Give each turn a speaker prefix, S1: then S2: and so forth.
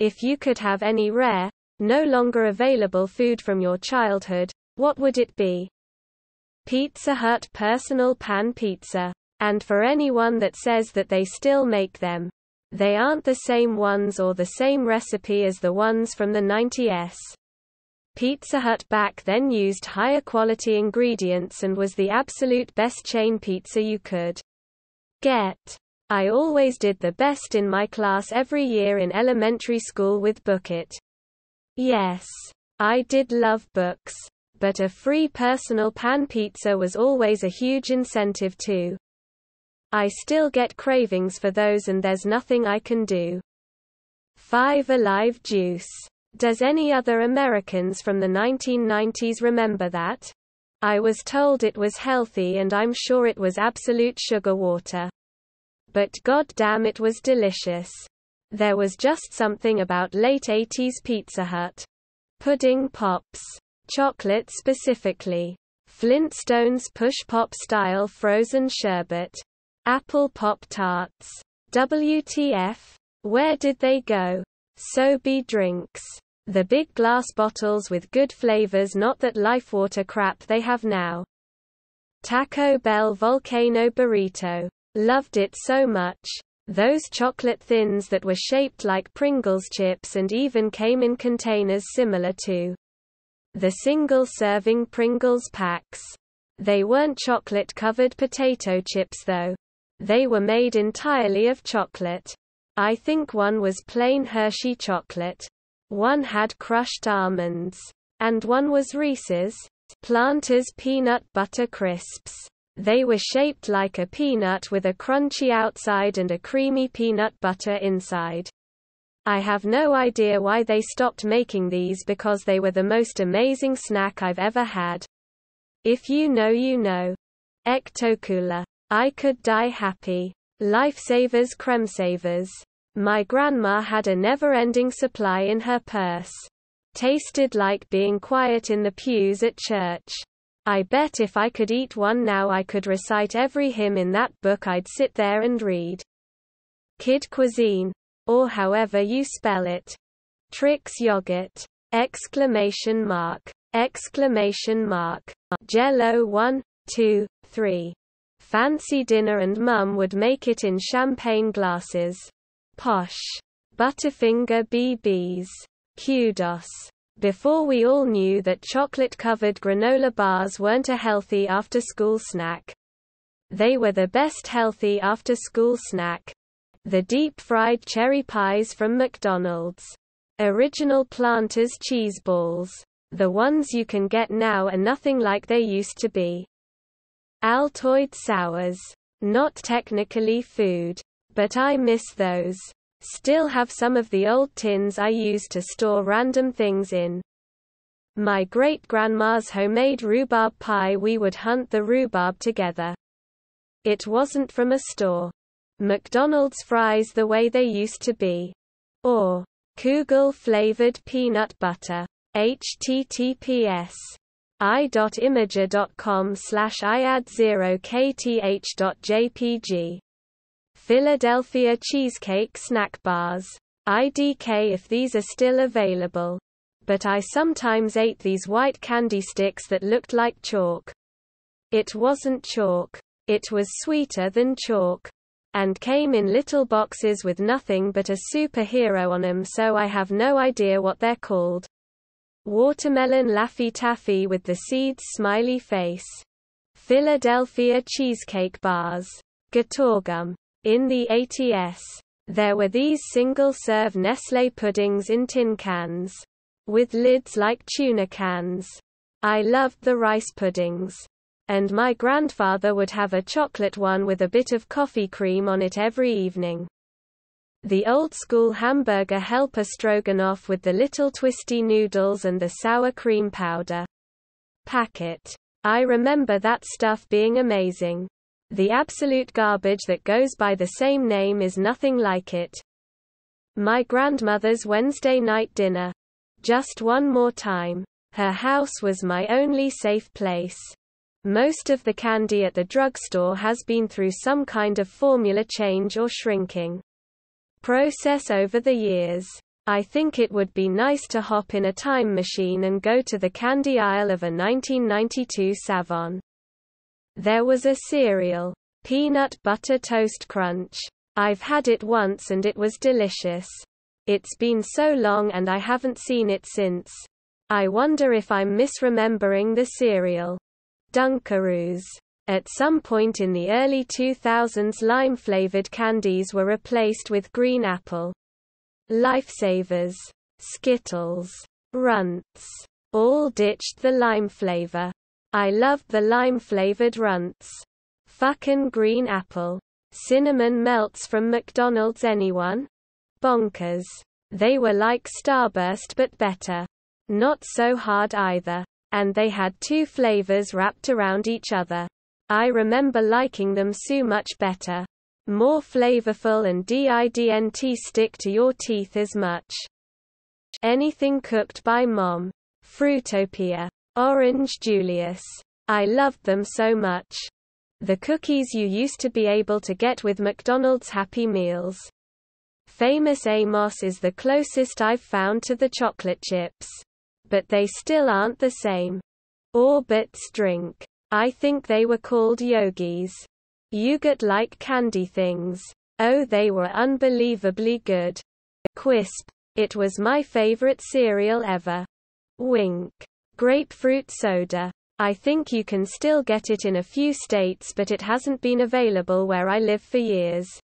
S1: If you could have any rare, no longer available food from your childhood, what would it be? Pizza Hut Personal Pan Pizza. And for anyone that says that they still make them, they aren't the same ones or the same recipe as the ones from the 90s. Pizza Hut back then used higher quality ingredients and was the absolute best chain pizza you could get. I always did the best in my class every year in elementary school with Book It. Yes, I did love books, but a free personal pan pizza was always a huge incentive too. I still get cravings for those and there's nothing I can do. 5 Alive Juice. Does any other Americans from the 1990s remember that? I was told it was healthy and I'm sure it was absolute sugar water. But goddamn, it was delicious. There was just something about late 80s Pizza Hut. Pudding Pops. Chocolate specifically. Flintstones Push Pop style frozen sherbet. Apple Pop-Tarts. WTF? Where did they go? Sobe drinks. The big glass bottles with good flavors, not that LifeWater crap they have now. Taco Bell Volcano Burrito. Loved it so much. Those chocolate thins that were shaped like Pringles chips and even came in containers similar to the single-serving Pringles packs. They weren't chocolate-covered potato chips though. They were made entirely of chocolate. I think one was plain Hershey chocolate. One had crushed almonds. And one was Reese's Planters Peanut Butter Crisps. They were shaped like a peanut with a crunchy outside and a creamy peanut butter inside. I have no idea why they stopped making these because they were the most amazing snack I've ever had. If you know, you know. Ectocooler. I could die happy. Lifesavers Cremsavers. My grandma had a never-ending supply in her purse. Tasted like being quiet in the pews at church. I bet if I could eat one now I could recite every hymn in that book. I'd sit there and read. Kid Cuisine. Or however you spell it. Trix Yogurt. Exclamation mark. Exclamation mark. Jell-O 1, 2, 3. Fancy dinner and Mum would make it in champagne glasses. Posh. Butterfinger BBs. Kudos. Before we all knew that chocolate-covered granola bars weren't a healthy after-school snack. They were the best healthy after-school snack. The deep-fried cherry pies from McDonald's. Original Planters cheese balls. The ones you can get now are nothing like they used to be. Altoid sours. Not technically food. But I miss those. Still have some of the old tins I used to store random things in. My great-grandma's homemade rhubarb pie. We would hunt the rhubarb together. It wasn't from a store. McDonald's fries the way they used to be. Or Kugel-flavored peanut butter. https i.imager.com/iad0kth.jpg. Philadelphia cheesecake snack bars. IDK if these are still available. But I sometimes ate these white candy sticks that looked like chalk. It wasn't chalk. It was sweeter than chalk. And came in little boxes with nothing but a superhero on them, so I have no idea what they're called. Watermelon Laffy Taffy with the seeds smiley face. Philadelphia cheesecake bars. Gatorgum. In the 80s, there were these single-serve Nestlé puddings in tin cans. With lids like tuna cans. I loved the rice puddings. And my grandfather would have a chocolate one with a bit of coffee cream on it every evening. The old-school hamburger helper stroganoff with the little twisty noodles and the sour cream powder packet. I remember that stuff being amazing. The absolute garbage that goes by the same name is nothing like it. My grandmother's Wednesday night dinner. Just one more time. Her house was my only safe place. Most of the candy at the drugstore has been through some kind of formula change or shrinking process over the years. I think it would be nice to hop in a time machine and go to the candy aisle of a 1992 Savon. There was a cereal, Peanut Butter Toast Crunch. I've had it once and it was delicious. It's been so long and I haven't seen it since. I wonder if I'm misremembering the cereal. Dunkaroos. At some point in the early 2000s, lime-flavored candies were replaced with green apple. Lifesavers, Skittles, Runts, all ditched the lime flavor. I loved the lime-flavored Runts. Fuckin' green apple. Cinnamon melts from McDonald's, anyone? Bonkers. They were like Starburst but better. Not so hard either. And they had two flavors wrapped around each other. I remember liking them so much better. More flavorful and didn't stick to your teeth as much. Anything cooked by Mom. Fruitopia. Orange Julius. I loved them so much. The cookies you used to be able to get with McDonald's Happy Meals. Famous Amos is the closest I've found to the chocolate chips. But they still aren't the same. Orbit's drink. I think they were called Yogis. Yogurt-like candy things. Oh, they were unbelievably good. Quisp. It was my favorite cereal ever. Wink. Grapefruit soda. I think you can still get it in a few states, but it hasn't been available where I live for years.